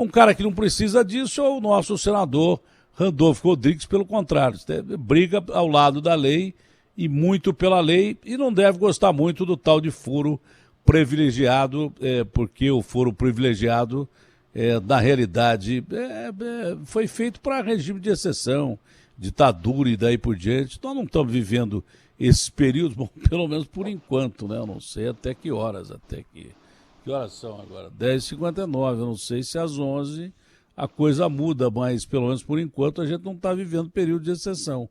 Um cara que não precisa disso é o nosso senador Randolfo Rodrigues, pelo contrário, briga ao lado da lei e muito pela lei e não deve gostar muito do tal de foro privilegiado, porque o foro privilegiado, na realidade, foi feito para regime de exceção, ditadura e daí por diante. Nós não estamos vivendo esses períodos, bom, pelo menos por enquanto, né? Eu não sei até que horas, que horas são agora? 10h59, eu não sei se às 11 a coisa muda, mas pelo menos por enquanto a gente não está vivendo período de exceção.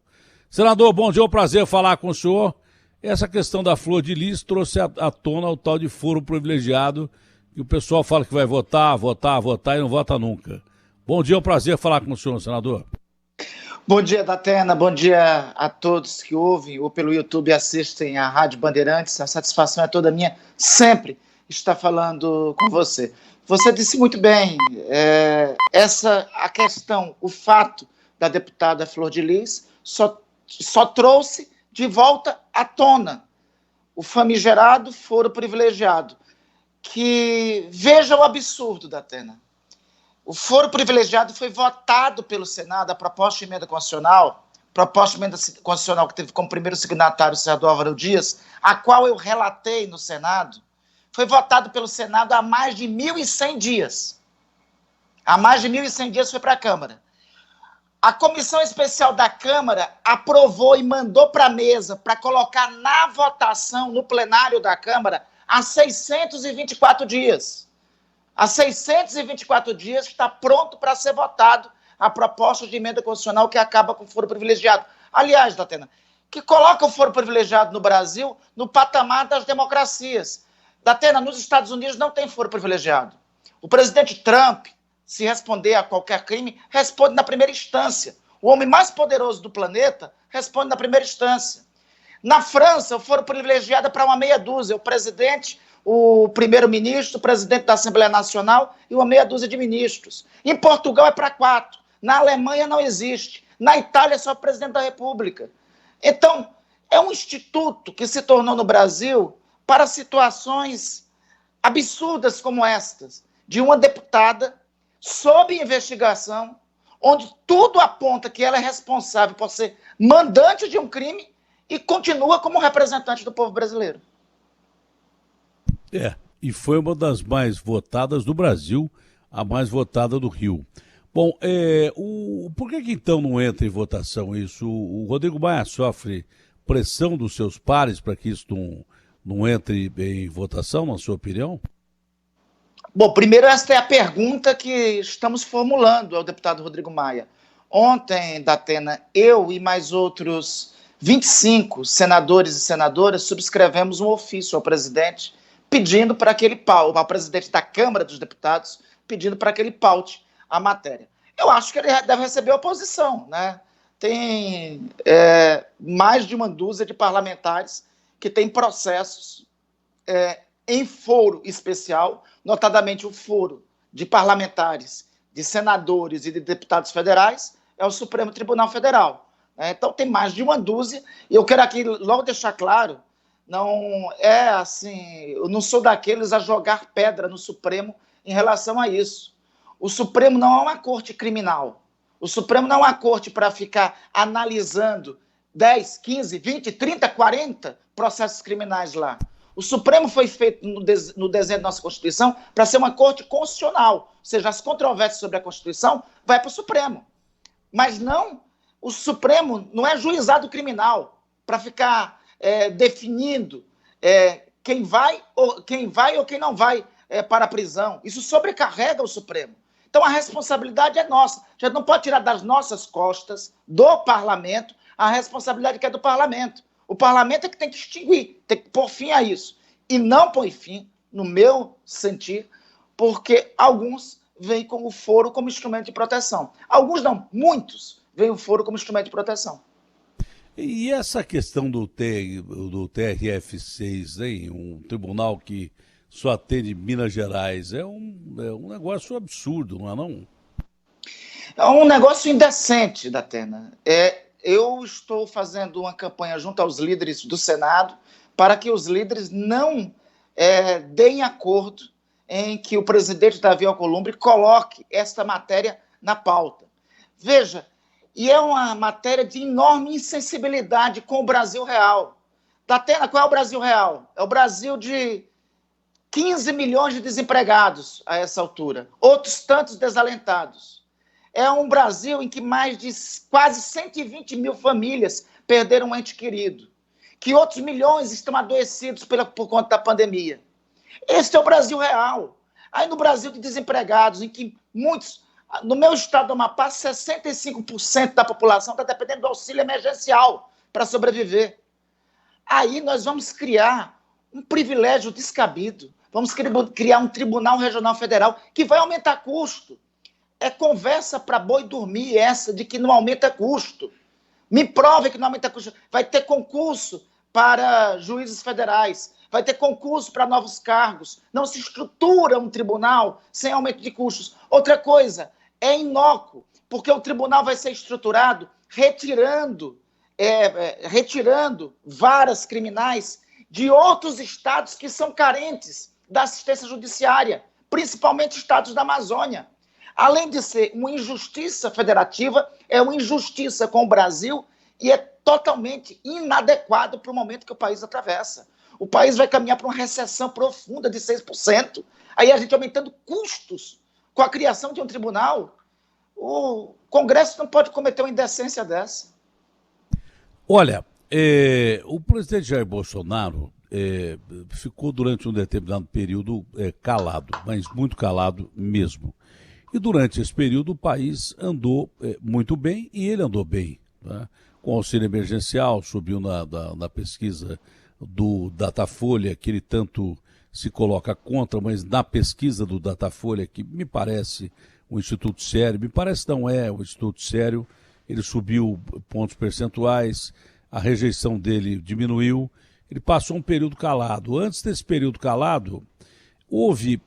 Senador, bom dia, é um prazer falar com o senhor. Essa questão da Flor de Lis trouxe à tona o tal de foro privilegiado, que o pessoal fala que vai votar e não vota nunca. Bom dia, é um prazer falar com o senhor, senador. Bom dia, Datena, bom dia a todos que ouvem ou pelo YouTube assistem à Rádio Bandeirantes. A satisfação é toda minha, sempre estar falando com você. Você disse muito bem, a questão, o fato da deputada Flor de Lis só trouxe de volta à tona o famigerado foro privilegiado, que veja o absurdo, Datena. O foro privilegiado foi votado pelo Senado, a proposta de emenda constitucional que teve como primeiro signatário o senador Álvaro Dias, a qual eu relatei no Senado, foi votado pelo Senado há mais de 1.100 dias. Há mais de 1.100 dias foi para a Câmara. A Comissão Especial da Câmara aprovou e mandou para a mesa para colocar na votação, no plenário da Câmara, há 624 dias. Há 624 dias está pronto para ser votado a proposta de emenda constitucional que acaba com o foro privilegiado. Aliás, Datena, que coloca o foro privilegiado no Brasil no patamar das democracias. Datena, nos Estados Unidos não tem foro privilegiado. O presidente Trump, se responder a qualquer crime, responde na primeira instância. O homem mais poderoso do planeta responde na primeira instância. Na França, o foro privilegiado é para uma meia dúzia. O presidente, o primeiro-ministro, o presidente da Assembleia Nacional e uma meia dúzia de ministros. Em Portugal é para 4. Na Alemanha não existe. Na Itália é só o presidente da República. Então, é um instituto que se tornou no Brasil para situações absurdas como estas, de uma deputada sob investigação, onde tudo aponta que ela é responsável por ser mandante de um crime e continua como representante do povo brasileiro. E foi uma das mais votadas do Brasil, a mais votada do Rio. Bom, por que então não entra em votação isso? O Rodrigo Maia sofre pressão dos seus pares para que isso não entre em votação, na sua opinião? Bom, primeiro esta é a pergunta que estamos formulando ao deputado Rodrigo Maia. Ontem, Datena, eu e mais outros 25 senadores e senadoras subscrevemos um ofício ao presidente pedindo para que ele paute, ao presidente da Câmara dos Deputados, pedindo para que ele paute a matéria. Eu acho que ele deve receber oposição, né? Tem mais de uma dúzia de parlamentares que têm processos em foro especial, notadamente o foro de parlamentares, de senadores e de deputados federais, é o Supremo Tribunal Federal. Então tem mais de uma dúzia, e eu quero aqui logo deixar claro, não é assim, eu não sou daqueles a jogar pedra no Supremo em relação a isso. O Supremo não é uma corte criminal. O Supremo não é uma corte para ficar analisando 10, 15, 20, 30, 40 processos criminais lá. O Supremo foi feito no desenho da nossa Constituição para ser uma corte constitucional, ou seja, as controvérsias sobre a Constituição vai para o Supremo. Mas não, o Supremo não é juizado criminal para ficar definindo quem vai ou quem não vai para a prisão. Isso sobrecarrega o Supremo. Então a responsabilidade é nossa. A gente não pode tirar das nossas costas, do parlamento, a responsabilidade que é do parlamento. O parlamento é que tem que extinguir, tem que pôr fim a isso. E não põe fim, no meu sentir, porque alguns veem com o foro como instrumento de proteção. Alguns não, muitos veem o foro como instrumento de proteção. E essa questão do TRF6, hein? Um tribunal que só atende Minas Gerais, é um negócio absurdo, não é não? É um negócio indecente, Datena. Eu estou fazendo uma campanha junto aos líderes do Senado para que os líderes não deem acordo em que o presidente Davi Alcolumbre coloque esta matéria na pauta. Veja, e é uma matéria de enorme insensibilidade com o Brasil real. Datena, qual é o Brasil real? É o Brasil de 15 milhões de desempregados a essa altura, outros tantos desalentados. É um Brasil em que mais de quase 120 mil famílias perderam um ente querido, que outros milhões estão adoecidos por conta da pandemia. Esse é o Brasil real. Aí no Brasil de desempregados, em que muitos, no meu estado do Amapá, 65% da população está dependendo do auxílio emergencial para sobreviver. Aí nós vamos criar um privilégio descabido, vamos criar um Tribunal Regional Federal que vai aumentar custo. É conversa para boi dormir essa de que não aumenta custo. Me prove que não aumenta custo. Vai ter concurso para juízes federais, vai ter concurso para novos cargos. Não se estrutura um tribunal sem aumento de custos. Outra coisa, é inócuo, porque o tribunal vai ser estruturado retirando varas criminais de outros estados que são carentes da assistência judiciária, principalmente estados da Amazônia. Além de ser uma injustiça federativa, é uma injustiça com o Brasil e é totalmente inadequado para o momento que o país atravessa. O país vai caminhar para uma recessão profunda de 6%. Aí a gente aumentando custos com a criação de um tribunal. O Congresso não pode cometer uma indecência dessa. Olha, o presidente Jair Bolsonaro ficou durante um determinado período calado, mas muito calado mesmo. E durante esse período o país andou muito bem e ele andou bem, né? Com auxílio emergencial, subiu na pesquisa do Datafolha, que ele tanto se coloca contra, mas na pesquisa do Datafolha, que me parece um instituto sério, me parece não é um instituto sério, ele subiu pontos percentuais, a rejeição dele diminuiu, ele passou um período calado. Antes desse período calado, houve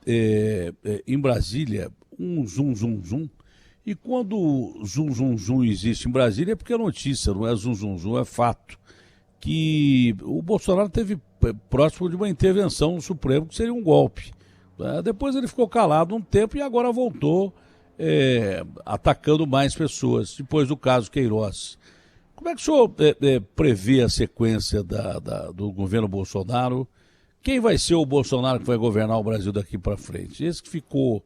em Brasília um zum, e quando o zum existe em Brasília é porque é notícia, não é zum, é fato, que o Bolsonaro teve próximo de uma intervenção no Supremo, que seria um golpe. Depois ele ficou calado um tempo e agora voltou atacando mais pessoas, depois do caso Queiroz. Como é que o senhor prevê a sequência do governo Bolsonaro? Quem vai ser o Bolsonaro que vai governar o Brasil daqui para frente? Esse que ficou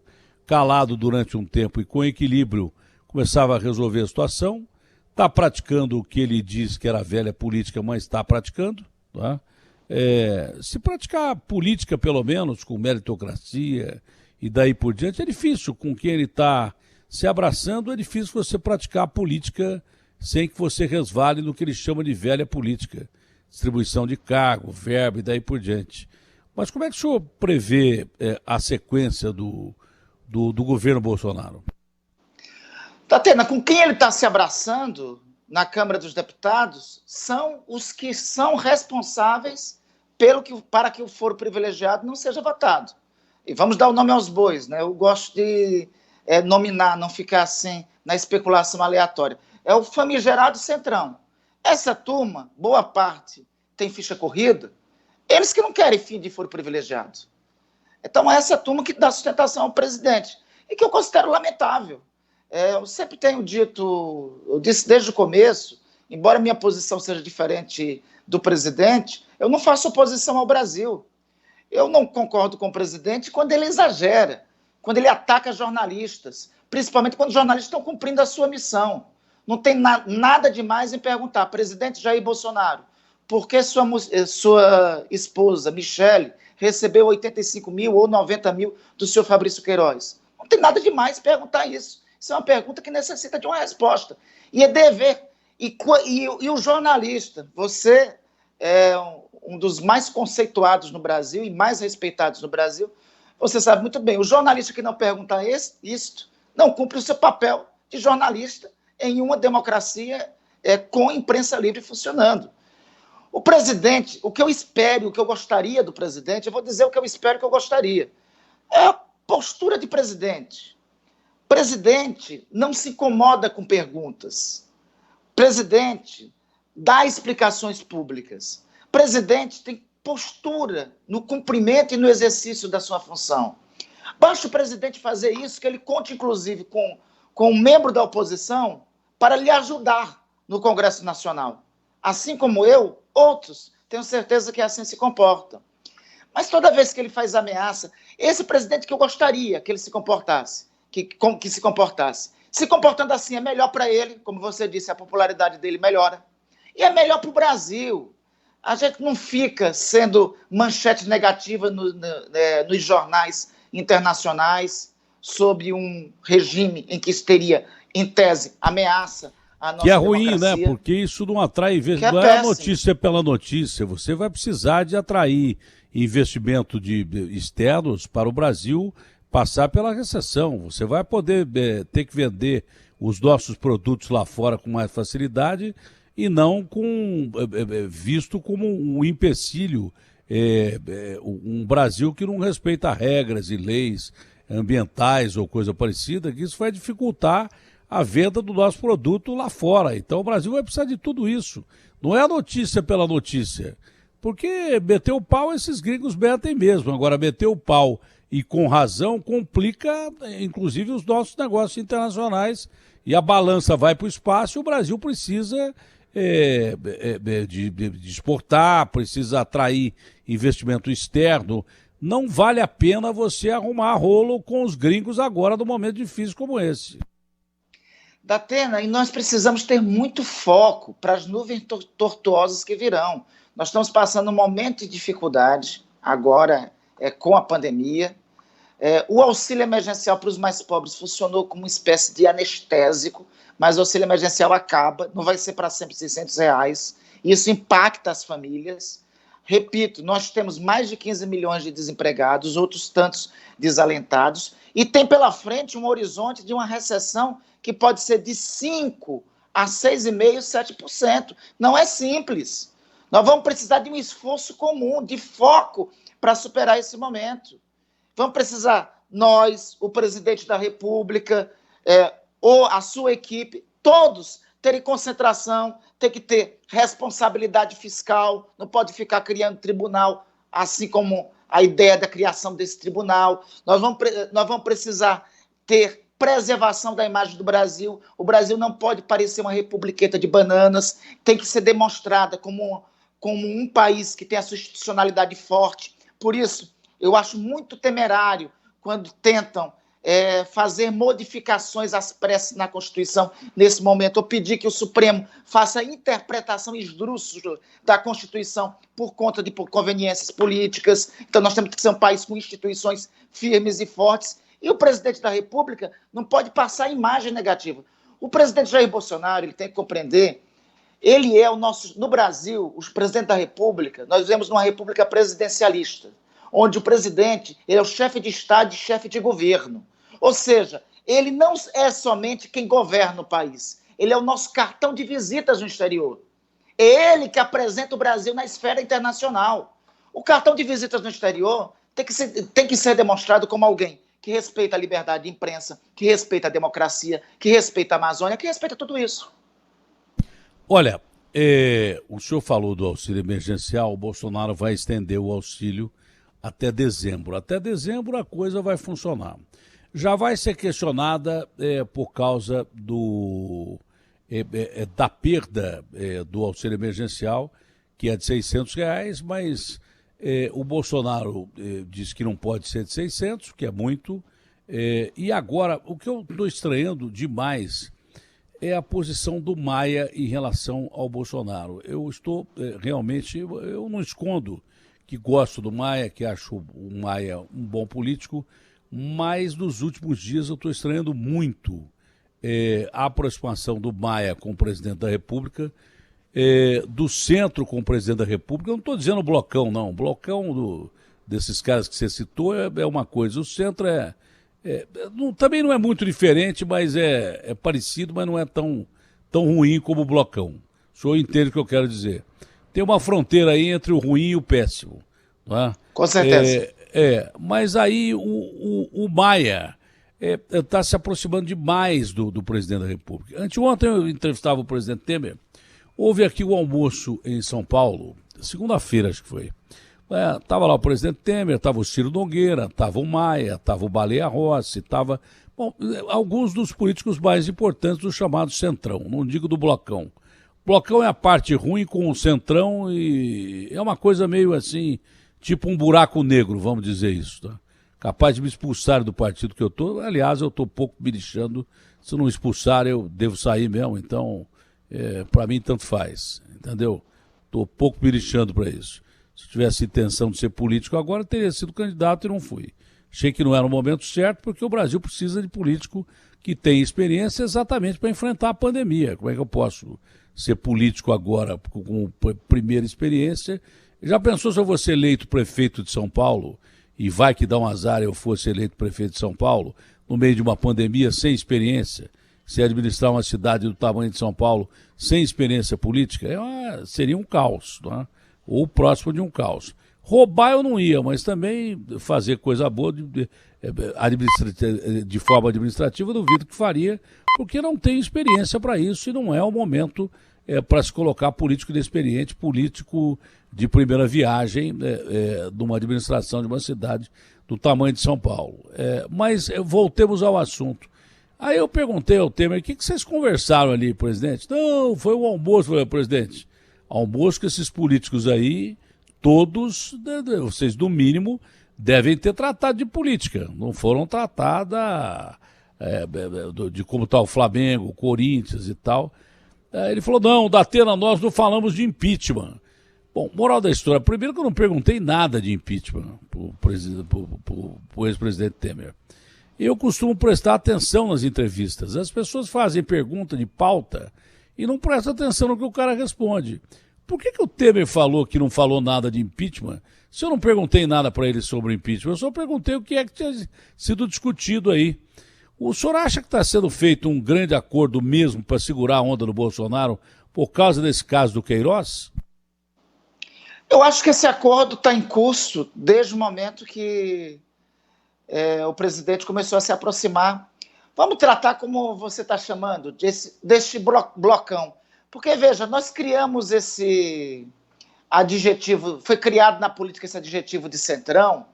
calado durante um tempo e com equilíbrio começava a resolver a situação, está praticando o que ele diz que era velha política, mas está praticando, tá? Se praticar política, pelo menos, com meritocracia e daí por diante, é difícil. Com quem ele está se abraçando, é difícil você praticar política sem que você resvale no que ele chama de velha política. Distribuição de cargo, verba e daí por diante. Mas como é que o senhor prevê a sequência do governo Bolsonaro? Datena, com quem ele está se abraçando na Câmara dos Deputados são os que são responsáveis para que o foro privilegiado não seja votado. E vamos dar o nome aos bois, né? Eu gosto de nominar, não ficar assim na especulação aleatória. É o famigerado Centrão. Essa turma, boa parte, tem ficha corrida, eles que não querem fim de foro privilegiado. Então, é essa turma que dá sustentação ao presidente, e que eu considero lamentável. Eu sempre tenho dito, eu disse desde o começo, embora minha posição seja diferente do presidente, eu não faço oposição ao Brasil. Eu não concordo com o presidente quando ele exagera, quando ele ataca jornalistas, principalmente quando os jornalistas estão cumprindo a sua missão. Não tem nada demais em perguntar, presidente Jair Bolsonaro, por que sua esposa, Michele, recebeu 85 mil ou 90 mil do senhor Fabrício Queiroz? Não tem nada demais perguntar isso. Isso é uma pergunta que necessita de uma resposta. E é dever. E o jornalista, você é um dos mais conceituados no Brasil e mais respeitados no Brasil, você sabe muito bem, o jornalista que não pergunta isto não cumpre o seu papel de jornalista em uma democracia com imprensa livre funcionando. O presidente, o que eu espero, o que eu gostaria do presidente, eu vou dizer o que eu espero que eu gostaria, é a postura de presidente. Presidente não se incomoda com perguntas. Presidente dá explicações públicas. Presidente tem postura no cumprimento e no exercício da sua função. Basta o presidente fazer isso, que ele conte, inclusive, com um membro da oposição para lhe ajudar no Congresso Nacional. Assim como eu, outros, tenho certeza que assim se comportam. Mas toda vez que ele faz ameaça, esse presidente que eu gostaria que ele se comportasse, que se comportasse. Se comportando assim é melhor para ele, como você disse, a popularidade dele melhora. E é melhor para o Brasil. A gente não fica sendo manchete negativa nos jornais internacionais sobre um regime em que teria, em tese, ameaça à nossa que é ruim, democracia. né? Porque isso não atrai investimento. Não é notícia pela notícia. Você vai precisar de atrair investimento externos para o Brasil passar pela recessão. Você vai poder ter que vender os nossos produtos lá fora com mais facilidade e não visto como um empecilho, um Brasil que não respeita regras e leis ambientais ou coisa parecida, que isso vai dificultar a venda do nosso produto lá fora. Então o Brasil vai precisar de tudo isso. Não é a notícia pela notícia. Porque meter o pau, esses gringos metem mesmo. Agora, meter o pau e com razão complica, inclusive, os nossos negócios internacionais. E a balança vai para o espaço e o Brasil precisa de exportar, precisa atrair investimento externo. Não vale a pena você arrumar rolo com os gringos agora, num momento difícil como esse. Datena, e nós precisamos ter muito foco para as nuvens tortuosas que virão. Nós estamos passando um momento de dificuldade agora com a pandemia. O auxílio emergencial para os mais pobres funcionou como uma espécie de anestésico, mas o auxílio emergencial acaba, não vai ser para sempre R$600. Isso impacta as famílias. Repito, nós temos mais de 15 milhões de desempregados, outros tantos desalentados, e tem pela frente um horizonte de uma recessão que pode ser de 5% a 6,5%, 7%. Não é simples. Nós vamos precisar de um esforço comum, de foco, para superar esse momento. Vamos precisar, nós, o presidente da República, ou a sua equipe, todos terem concentração, ter que ter responsabilidade fiscal, não pode ficar criando tribunal, assim como a ideia da criação desse tribunal. Nós vamos precisar ter preservação da imagem do Brasil. O Brasil não pode parecer uma republiqueta de bananas, tem que ser demonstrada como um país que tem a sua institucionalidade forte. Por isso, eu acho muito temerário quando tentam fazer modificações às pressas na Constituição nesse momento. Eu pedi que o Supremo faça a interpretação esdrúxula da Constituição por conta de conveniências políticas. Então, nós temos que ser um país com instituições firmes e fortes. E o presidente da República não pode passar imagem negativa. O presidente Jair Bolsonaro, ele tem que compreender, ele é no Brasil, o presidente da República, nós vivemos numa república presidencialista, onde o presidente ele é o chefe de Estado e chefe de governo. Ou seja, ele não é somente quem governa o país, ele é o nosso cartão de visitas no exterior. É ele que apresenta o Brasil na esfera internacional. O cartão de visitas no exterior tem que ser demonstrado como alguém que respeita a liberdade de imprensa, que respeita a democracia, que respeita a Amazônia, que respeita tudo isso. Olha, o senhor falou do auxílio emergencial, o Bolsonaro vai estender o auxílio até dezembro. Até dezembro a coisa vai funcionar. Já vai ser questionada por causa da perda do auxílio emergencial, que é de R$600, mas o Bolsonaro diz que não pode ser de 600, que é muito. E agora, o que eu estou estranhando demais é a posição do Maia em relação ao Bolsonaro. Eu estou realmente, eu não escondo que gosto do Maia, que acho o Maia um bom político, mas nos últimos dias eu estou estranhando muito a aproximação do Maia com o presidente da República, do centro com o presidente da República. Eu não estou dizendo blocão, não. O blocão desses caras que você citou é uma coisa. O centro também não é muito diferente, mas é parecido, mas não é tão ruim como o blocão. O senhor entende o que eu quero dizer. Tem uma fronteira aí entre o ruim e o péssimo. Não é? Com certeza. Mas aí o Maia está se aproximando demais do presidente da República. Anteontem eu entrevistava o presidente Temer. Houve aqui o almoço em São Paulo, segunda-feira acho que foi, Estava lá o presidente Temer, estava o Ciro Nogueira, estava o Maia, estava o Baleia Rossi, estava... Bom, alguns dos políticos mais importantes do chamado Centrão, não digo do Blocão. O Blocão é a parte ruim com o Centrão e é uma coisa meio assim, tipo um buraco negro, vamos dizer isso, tá? Capaz de me expulsar do partido que eu estou. Aliás, eu estou pouco me lixando. Se não expulsar, eu devo sair mesmo. Então, para mim, tanto faz. Entendeu? Estou pouco me lixando para isso. Se eu tivesse intenção de ser político agora, teria sido candidato e não fui. Achei que não era o momento certo, porque o Brasil precisa de político que tenha experiência exatamente para enfrentar a pandemia. Como é que eu posso ser político agora com primeira experiência? Já pensou se eu vou ser eleito prefeito de São Paulo? E vai que dá um azar eu fosse eleito prefeito de São Paulo, no meio de uma pandemia, sem experiência, se administrar uma cidade do tamanho de São Paulo, sem experiência política, seria um caos, não é? Ou próximo de um caos. Roubar eu não ia, mas também fazer coisa boa de forma administrativa, eu duvido que faria, porque não tem experiência para isso e não é o momento para se colocar político inexperiente, político de primeira viagem numa administração de uma cidade do tamanho de São Paulo. Mas voltemos ao assunto. Aí eu perguntei ao Temer, o que vocês conversaram ali, presidente? Não, foi um almoço, falei, presidente. Almoço que esses políticos aí, todos, vocês no mínimo, devem ter tratado de política. Não foram tratar de como está o Flamengo, o Corinthians e tal. Ele falou, não, da Atena nós não falamos de impeachment. Bom, moral da história, primeiro que eu não perguntei nada de impeachment pro ex-presidente Temer. Eu costumo prestar atenção nas entrevistas. As pessoas fazem pergunta de pauta e não prestam atenção no que o cara responde. Por que o Temer falou que não falou nada de impeachment? Se eu não perguntei nada para ele sobre impeachment, eu só perguntei o que é que tinha sido discutido aí. O senhor acha que está sendo feito um grande acordo mesmo para segurar a onda do Bolsonaro por causa desse caso do Queiroz? Eu acho que esse acordo está em curso desde o momento que o presidente começou a se aproximar. Vamos tratar como você está chamando, deste blocão. Porque, veja, nós criamos esse adjetivo, foi criado na política esse adjetivo de centrão,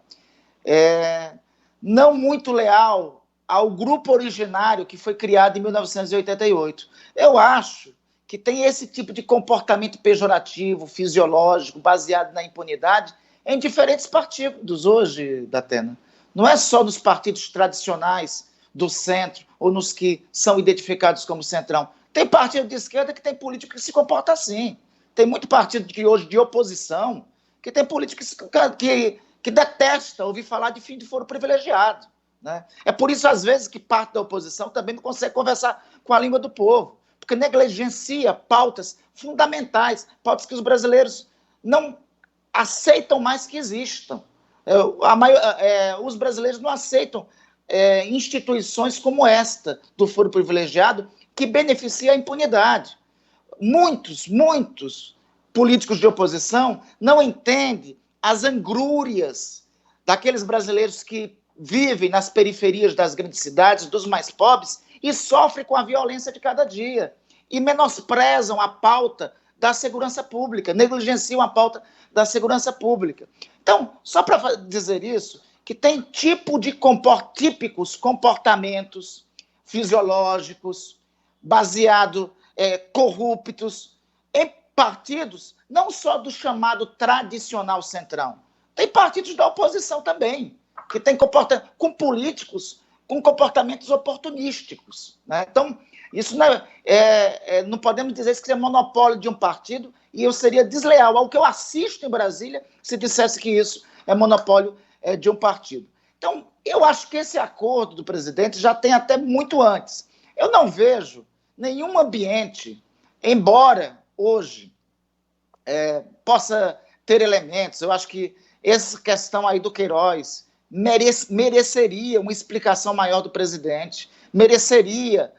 não muito leal ao grupo originário que foi criado em 1988. Eu acho que tem esse tipo de comportamento pejorativo, fisiológico, baseado na impunidade, em diferentes partidos hoje, Datena. Não é só nos partidos tradicionais do centro ou nos que são identificados como centrão. Tem partido de esquerda que tem político que se comporta assim. Tem muito partido que hoje de oposição que tem político que detesta ouvir falar de fim de foro privilegiado. Né? É por isso, às vezes, que parte da oposição também não consegue conversar com a língua do povo, porque negligencia pautas fundamentais, pautas que os brasileiros não aceitam mais que existam. Os brasileiros não aceitam instituições como esta do foro privilegiado, que beneficia a impunidade. Muitos políticos de oposição não entendem as angrúrias daqueles brasileiros que vivem nas periferias das grandes cidades, dos mais pobres, e sofrem com a violência de cada dia. E menosprezam a pauta da segurança pública, negligenciam a pauta da segurança pública. Então, só para dizer isso, que tem típicos comportamentos fisiológicos, corruptos, em partidos não só do chamado tradicional centrão, tem partidos da oposição também, que tem com políticos com comportamentos oportunísticos. Né? Então, isso não podemos dizer que isso é monopólio de um partido, e eu seria desleal ao que eu assisto em Brasília se dissesse que isso é monopólio de um partido. Então, eu acho que esse acordo do presidente já tem até muito antes. Eu não vejo nenhum ambiente, embora hoje possa ter elementos, eu acho que essa questão aí do Queiroz mereceria uma explicação maior do presidente, mereceria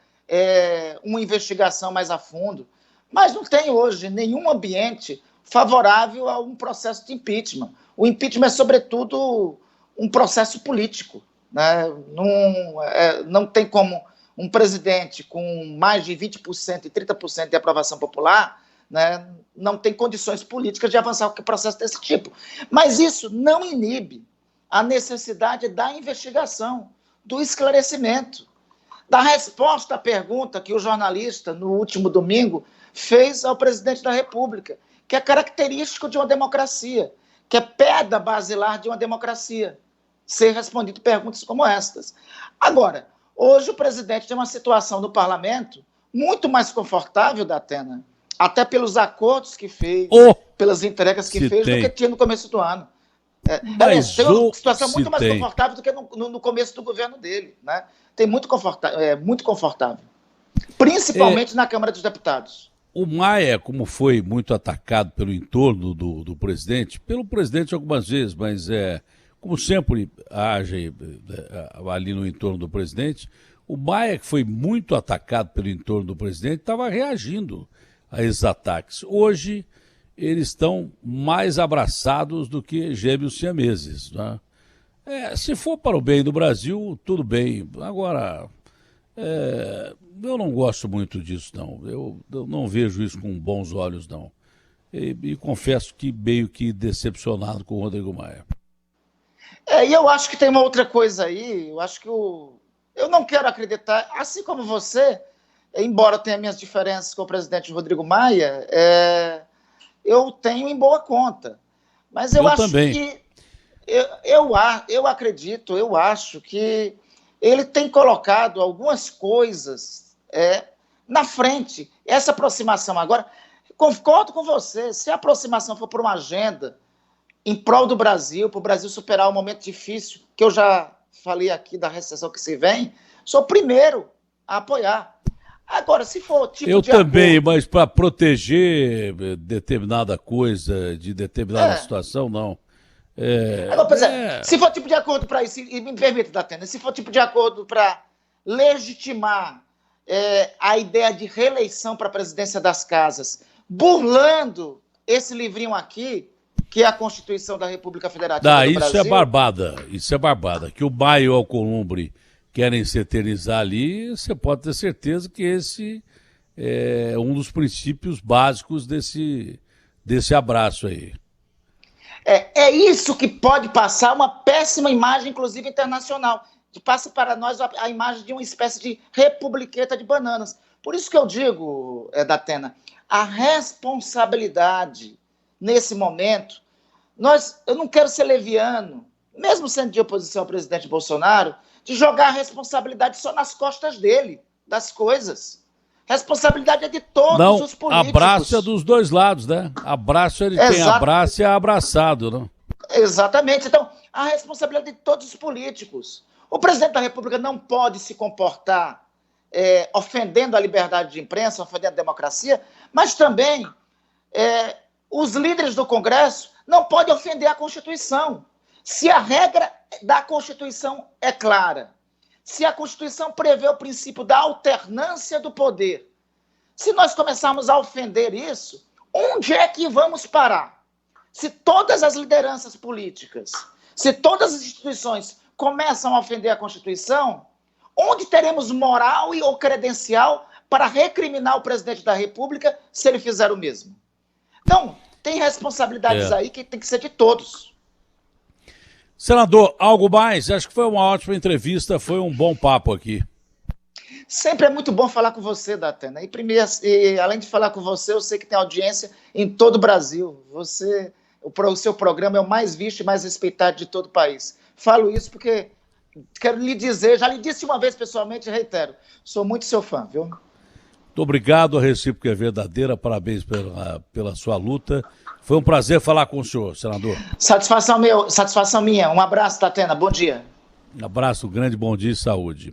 uma investigação mais a fundo, mas não tem hoje nenhum ambiente favorável a um processo de impeachment. O impeachment é, sobretudo, um processo político. Né? Não tem como um presidente com mais de 20% e 30% de aprovação popular, né, não tem condições políticas de avançar com um processo desse tipo. Mas isso não inibe a necessidade da investigação, do esclarecimento, da resposta à pergunta que o jornalista, no último domingo, fez ao presidente da República, que é característico de uma democracia, que é pedra basilar de uma democracia, ser respondido perguntas como estas. Agora, hoje o presidente tem uma situação no parlamento muito mais confortável, Datena, até pelos acordos que fez, pelas entregas que fez, do que tinha no começo do ano. Tem uma situação muito mais confortável do que no começo do governo dele, né? Tem muito confortável, principalmente na Câmara dos Deputados. O Maia, como foi muito atacado pelo entorno do presidente, pelo presidente algumas vezes, mas como sempre age ali no entorno do presidente, o Maia, que foi muito atacado pelo entorno do presidente, estava reagindo a esses ataques. Hoje, eles estão mais abraçados do que gêmeos siameses, né? Se for para o bem do Brasil, tudo bem. Agora, eu não gosto muito disso, não. Eu não vejo isso com bons olhos, não. E confesso que meio que decepcionado com o Rodrigo Maia. E eu acho que tem uma outra coisa aí. Eu acho que eu não quero acreditar, assim como você, embora tenha minhas diferenças com o presidente Rodrigo Maia, eu tenho em boa conta. Mas eu acho também. Que eu acredito, eu acho que ele tem colocado algumas coisas na frente. Essa aproximação agora, concordo com você, se a aproximação for por uma agenda em prol do Brasil, para o Brasil superar um momento difícil, que eu já falei aqui da recessão que se vem, sou o primeiro a apoiar. Agora, se for tipo eu também, mas para proteger determinada coisa, de determinada situação, não. Se for tipo de acordo para isso, e me permita, Datena, se for tipo de acordo para legitimar a ideia de reeleição para a presidência das casas, burlando esse livrinho aqui, que é a Constituição da República Federativa do Brasil... Isso é barbada. Que o Maia e o Alcolumbre querem se eternizar ali, você pode ter certeza que esse é um dos princípios básicos desse abraço aí. É isso que pode passar uma péssima imagem, inclusive internacional, que passa para nós a imagem de uma espécie de republiqueta de bananas. Por isso que eu digo, Datena, a responsabilidade nesse momento, eu não quero ser leviano, mesmo sendo de oposição ao presidente Bolsonaro, de jogar a responsabilidade só nas costas dele, das coisas. Responsabilidade é de todos os políticos. Abraço é dos dois lados, né? Abraço é de quem abraça e é abraçado, né? Exatamente. Então, a responsabilidade é de todos os políticos. O presidente da República não pode se comportar ofendendo a liberdade de imprensa, ofendendo a democracia, mas também os líderes do Congresso não podem ofender a Constituição. Se a regra da Constituição é clara, se a Constituição prevê o princípio da alternância do poder, se nós começarmos a ofender isso, onde é que vamos parar? Se todas as lideranças políticas, se todas as instituições começam a ofender a Constituição, onde teremos moral ou credencial para recriminar o presidente da República se ele fizer o mesmo? Então, tem responsabilidades aí que tem que ser de todos. Senador, algo mais? Acho que foi uma ótima entrevista, foi um bom papo aqui. Sempre é muito bom falar com você, Datena. E além de falar com você, eu sei que tem audiência em todo o Brasil. O seu programa é o mais visto e mais respeitado de todo o país. Falo isso porque quero lhe dizer, já lhe disse uma vez pessoalmente e reitero, sou muito seu fã, viu? Muito obrigado, a recíproca é verdadeira, parabéns pela sua luta. Foi um prazer falar com o senhor, senador. Satisfação minha. Um abraço, Datena. Bom dia. Um abraço, grande bom dia e saúde.